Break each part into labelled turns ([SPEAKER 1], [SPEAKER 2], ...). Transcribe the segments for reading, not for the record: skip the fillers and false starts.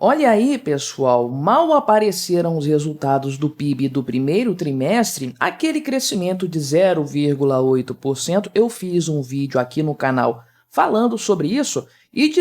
[SPEAKER 1] Olha aí, pessoal, mal apareceram os resultados do PIB do primeiro trimestre, aquele crescimento de 0,8%, eu fiz um vídeo aqui no canal falando sobre isso e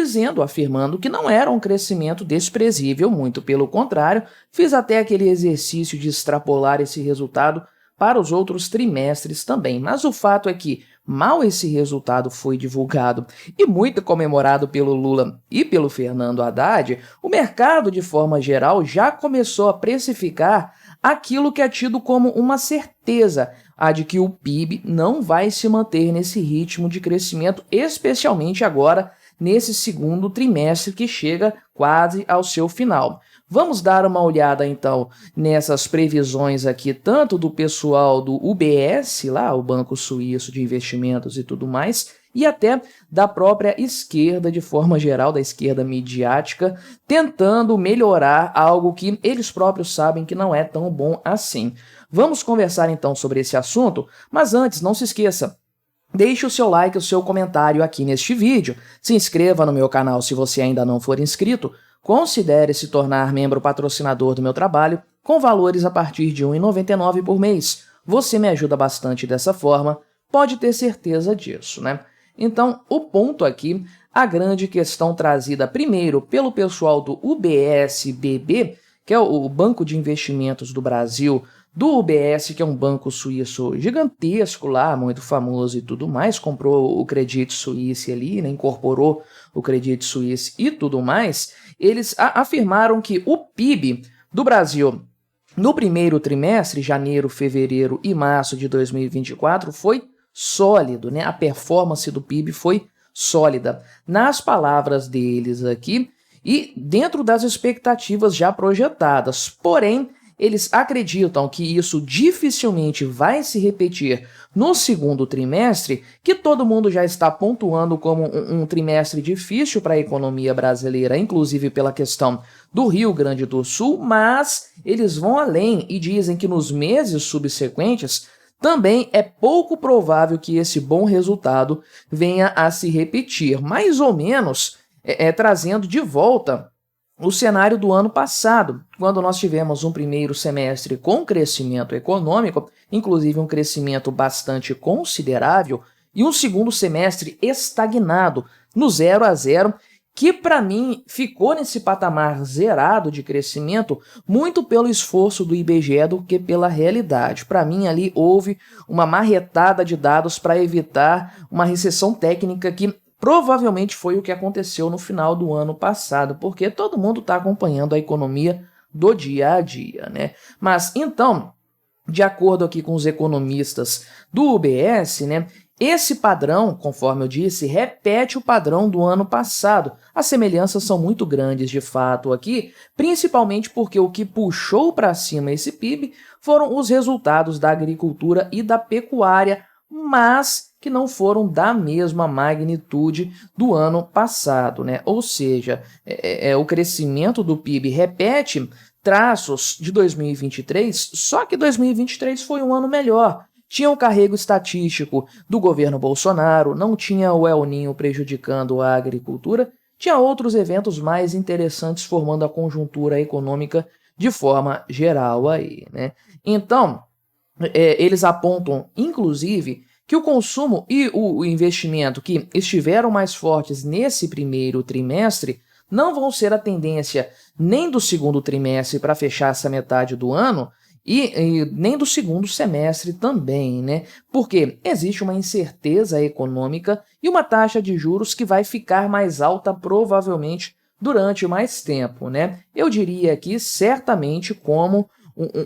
[SPEAKER 1] afirmando que não era um crescimento desprezível, muito pelo contrário, fiz até aquele exercício de extrapolar esse resultado para os outros trimestres também. Mas o fato é que, mal esse resultado foi divulgado e muito comemorado pelo Lula e pelo Fernando Haddad, o mercado, de forma geral, já começou a precificar aquilo que é tido como uma certeza, a de que o PIB não vai se manter nesse ritmo de crescimento, especialmente agora nesse segundo trimestre que chega quase ao seu final. Vamos dar uma olhada, então, nessas previsões aqui, tanto do pessoal do UBS, lá, o Banco Suíço de Investimentos e tudo mais, e até da própria esquerda, de forma geral, da esquerda midiática, tentando melhorar algo que eles próprios sabem que não é tão bom assim. Vamos conversar, então, sobre esse assunto, mas antes, não se esqueça, deixe o seu like e o seu comentário aqui neste vídeo, se inscreva no meu canal se você ainda não for inscrito, considere se tornar membro patrocinador do meu trabalho com valores a partir de R$ 1,99 por mês. Você me ajuda bastante dessa forma, pode ter certeza disso, né? Então, o ponto aqui, a grande questão trazida primeiro pelo pessoal do UBS-BB, que é o Banco de Investimentos do Brasil, do UBS, que é um banco suíço gigantesco lá, muito famoso e tudo mais, comprou o Credit Suisse ali, né, incorporou o Credit Suisse e tudo mais, eles afirmaram que o PIB do Brasil no primeiro trimestre, janeiro, fevereiro e março de 2024, foi sólido, né? A performance do PIB foi sólida. Nas palavras deles aqui e dentro das expectativas já projetadas, porém, eles acreditam que isso dificilmente vai se repetir no segundo trimestre, que todo mundo já está pontuando como um trimestre difícil para a economia brasileira, inclusive pela questão do Rio Grande do Sul, mas eles vão além e dizem que nos meses subsequentes também é pouco provável que esse bom resultado venha a se repetir, mais ou menos trazendo de volta o cenário do ano passado, quando nós tivemos um primeiro semestre com crescimento econômico, inclusive um crescimento bastante considerável, e um segundo semestre estagnado, no 0 a 0, que para mim ficou nesse patamar zerado de crescimento muito pelo esforço do IBGE do que pela realidade. Para mim ali houve uma marretada de dados para evitar uma recessão técnica que provavelmente foi o que aconteceu no final do ano passado, porque todo mundo está acompanhando a economia do dia a dia, né? Mas então, de acordo aqui com os economistas do UBS, né, esse padrão, conforme eu disse, repete o padrão do ano passado. As semelhanças são muito grandes de fato aqui, principalmente porque o que puxou para cima esse PIB foram os resultados da agricultura e da pecuária, mas que não foram da mesma magnitude do ano passado, né? Ou seja, o crescimento do PIB repete traços de 2023, só que 2023 foi um ano melhor. Tinha o carrego estatístico do governo Bolsonaro, não tinha o El Niño prejudicando a agricultura, tinha outros eventos mais interessantes formando a conjuntura econômica de forma geral aí, né? Então, eles apontam, inclusive, que o consumo e o investimento que estiveram mais fortes nesse primeiro trimestre não vão ser a tendência nem do segundo trimestre para fechar essa metade do ano e nem do segundo semestre também, né? Porque existe uma incerteza econômica e uma taxa de juros que vai ficar mais alta provavelmente durante mais tempo, né? Eu diria aqui certamente como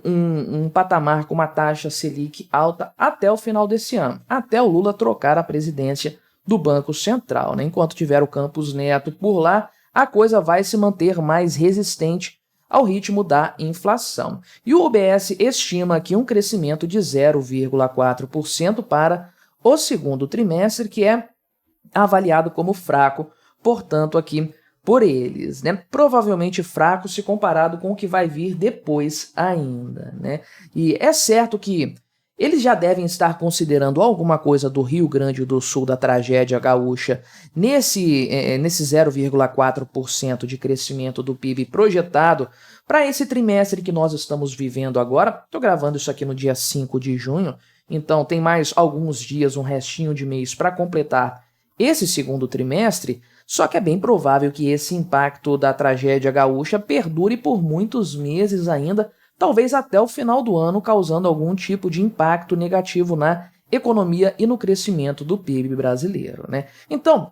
[SPEAKER 1] um patamar com uma taxa Selic alta até o final desse ano, até o Lula trocar a presidência do Banco Central, né? Enquanto tiver o Campos Neto por lá, a coisa vai se manter mais resistente ao ritmo da inflação. E o UBS estima aqui um crescimento de 0,4% para o segundo trimestre, que é avaliado como fraco, portanto, aqui por eles, né? Provavelmente fraco se comparado com o que vai vir depois ainda, né? E é certo que eles já devem estar considerando alguma coisa do Rio Grande do Sul, da tragédia gaúcha, nesse 0,4% de crescimento do PIB projetado para esse trimestre que nós estamos vivendo agora. Estou gravando isso aqui no dia 5 de junho, então tem mais alguns dias, um restinho de mês para completar esse segundo trimestre, só que é bem provável que esse impacto da tragédia gaúcha perdure por muitos meses ainda, talvez até o final do ano, causando algum tipo de impacto negativo na economia e no crescimento do PIB brasileiro, né? Então,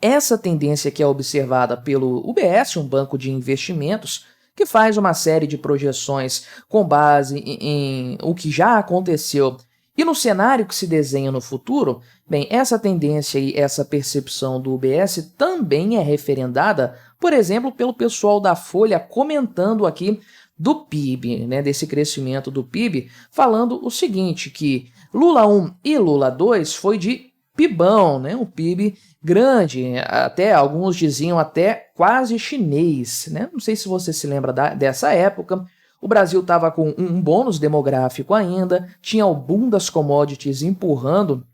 [SPEAKER 1] essa tendência que é observada pelo UBS, um banco de investimentos, que faz uma série de projeções com base em o que já aconteceu e no cenário que se desenha no futuro, bem, essa tendência e essa percepção do UBS também é referendada, por exemplo, pelo pessoal da Folha comentando aqui do PIB, né, desse crescimento do PIB, falando o seguinte, que Lula 1 e Lula 2 foi de PIBão, né, um PIB grande, até alguns diziam até quase chinês, né? Não sei se você se lembra dessa época. O Brasil estava com um bônus demográfico ainda, tinha o boom das commodities empurrando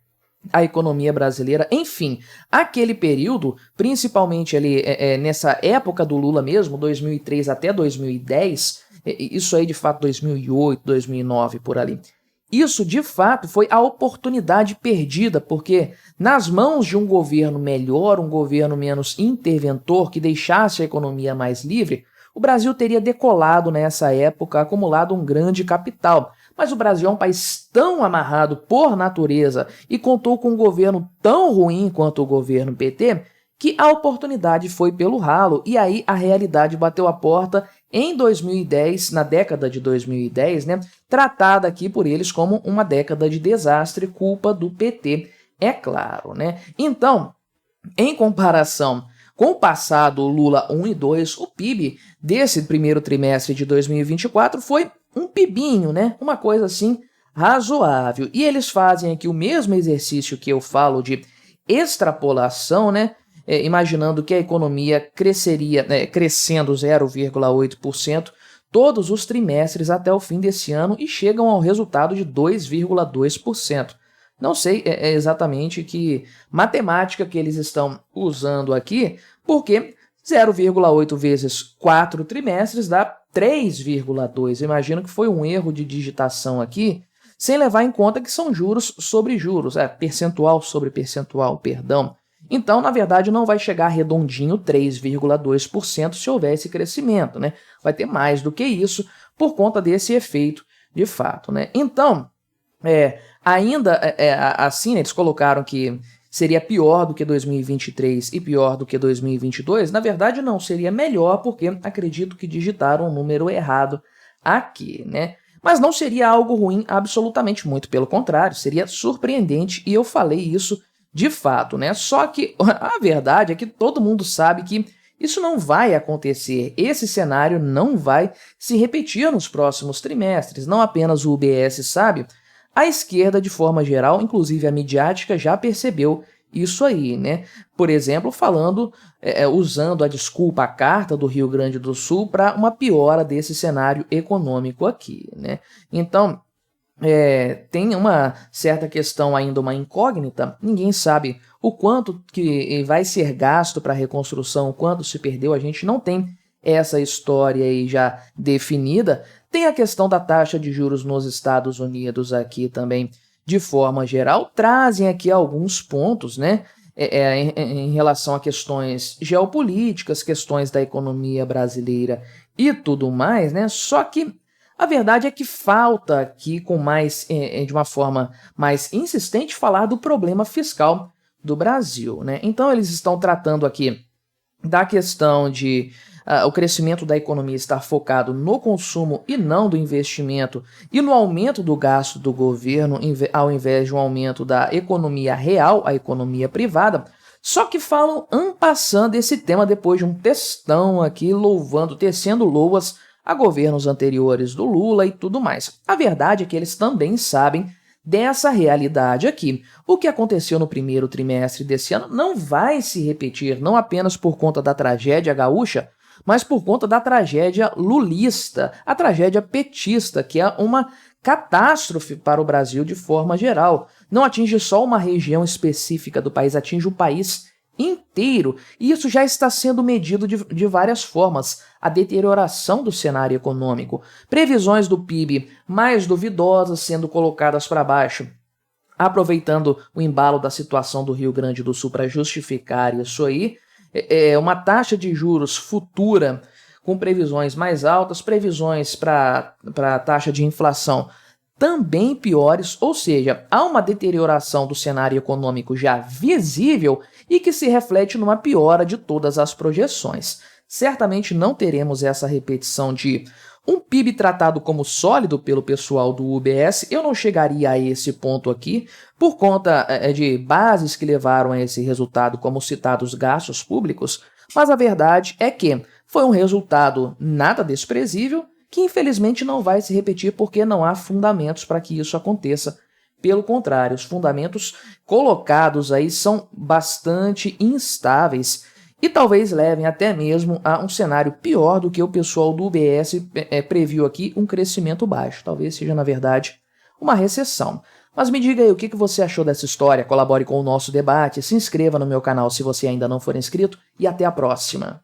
[SPEAKER 1] a economia brasileira. Enfim, aquele período, principalmente ali nessa época do Lula mesmo, 2003 até 2010, isso aí de fato 2008, 2009, por ali. Isso, de fato, foi a oportunidade perdida, porque nas mãos de um governo melhor, um governo menos interventor, que deixasse a economia mais livre, o Brasil teria decolado nessa época, acumulado um grande capital. Mas o Brasil é um país tão amarrado por natureza e contou com um governo tão ruim quanto o governo PT, que a oportunidade foi pelo ralo, e aí a realidade bateu a porta em 2010, na década de 2010, né, tratada aqui por eles como uma década de desastre, culpa do PT, é claro, né? Então, em comparação com o passado Lula 1 e 2, o PIB desse primeiro trimestre de 2024 foi um pibinho, né? Uma coisa assim razoável. E eles fazem aqui o mesmo exercício que eu falo de extrapolação, né? Imaginando que a economia cresceria, crescendo 0,8% todos os trimestres até o fim desse ano e chegam ao resultado de 2,2%. Não sei exatamente que matemática que eles estão usando aqui, porque 0,8 vezes 4 trimestres dá 3,2. Imagino que foi um erro de digitação aqui, sem levar em conta que são juros sobre juros, percentual sobre percentual, perdão. Então, na verdade, não vai chegar redondinho 3,2% se houver esse crescimento, né? Vai ter mais do que isso por conta desse efeito de fato, né? Então, ainda assim, né, eles colocaram que seria pior do que 2023 e pior do que 2022. Na verdade, não, seria melhor porque acredito que digitaram um número errado aqui, né? Mas não seria algo ruim absolutamente, muito pelo contrário, seria surpreendente e eu falei isso de fato, né? Só que a verdade é que todo mundo sabe que isso não vai acontecer. Esse cenário não vai se repetir nos próximos trimestres. Não apenas o UBS sabe, a esquerda, de forma geral, inclusive a midiática, já percebeu isso aí, né? Por exemplo, falando, usando a desculpa, a carta do Rio Grande do Sul para uma piora desse cenário econômico aqui, né? Então, tem uma certa questão ainda, uma incógnita, ninguém sabe o quanto que vai ser gasto para a reconstrução, o quanto se perdeu, a gente não tem essa história aí já definida. Tem a questão da taxa de juros nos Estados Unidos aqui também, de forma geral, trazem aqui alguns pontos, né, em relação a questões geopolíticas, questões da economia brasileira e tudo mais, né, só que a verdade é que falta aqui, de uma forma mais insistente, falar do problema fiscal do Brasil, né? Então eles estão tratando aqui da questão de o crescimento da economia estar focado no consumo e não do investimento e no aumento do gasto do governo, ao invés de um aumento da economia real, a economia privada. Só que falam en passant esse tema depois de um textão aqui tecendo loas a governos anteriores do Lula e tudo mais. A verdade é que eles também sabem dessa realidade aqui. O que aconteceu no primeiro trimestre desse ano não vai se repetir, não apenas por conta da tragédia gaúcha, mas por conta da tragédia lulista, a tragédia petista, que é uma catástrofe para o Brasil de forma geral. Não atinge só uma região específica do país, atinge o país inteiro, e isso já está sendo medido de várias formas. A deterioração do cenário econômico, previsões do PIB mais duvidosas sendo colocadas para baixo, aproveitando o embalo da situação do Rio Grande do Sul para justificar isso aí, uma taxa de juros futura com previsões mais altas, previsões para a taxa de inflação também piores, ou seja, há uma deterioração do cenário econômico já visível e que se reflete numa piora de todas as projeções. Certamente não teremos essa repetição de um PIB tratado como sólido pelo pessoal do UBS. Eu não chegaria a esse ponto aqui, por conta de bases que levaram a esse resultado, como citados gastos públicos, mas a verdade é que foi um resultado nada desprezível, que infelizmente não vai se repetir porque não há fundamentos para que isso aconteça. Pelo contrário, os fundamentos colocados aí são bastante instáveis e talvez levem até mesmo a um cenário pior do que o pessoal do UBS previu aqui, um crescimento baixo. Talvez seja, na verdade, uma recessão. Mas me diga aí o que você achou dessa história, colabore com o nosso debate, se inscreva no meu canal se você ainda não for inscrito e até a próxima.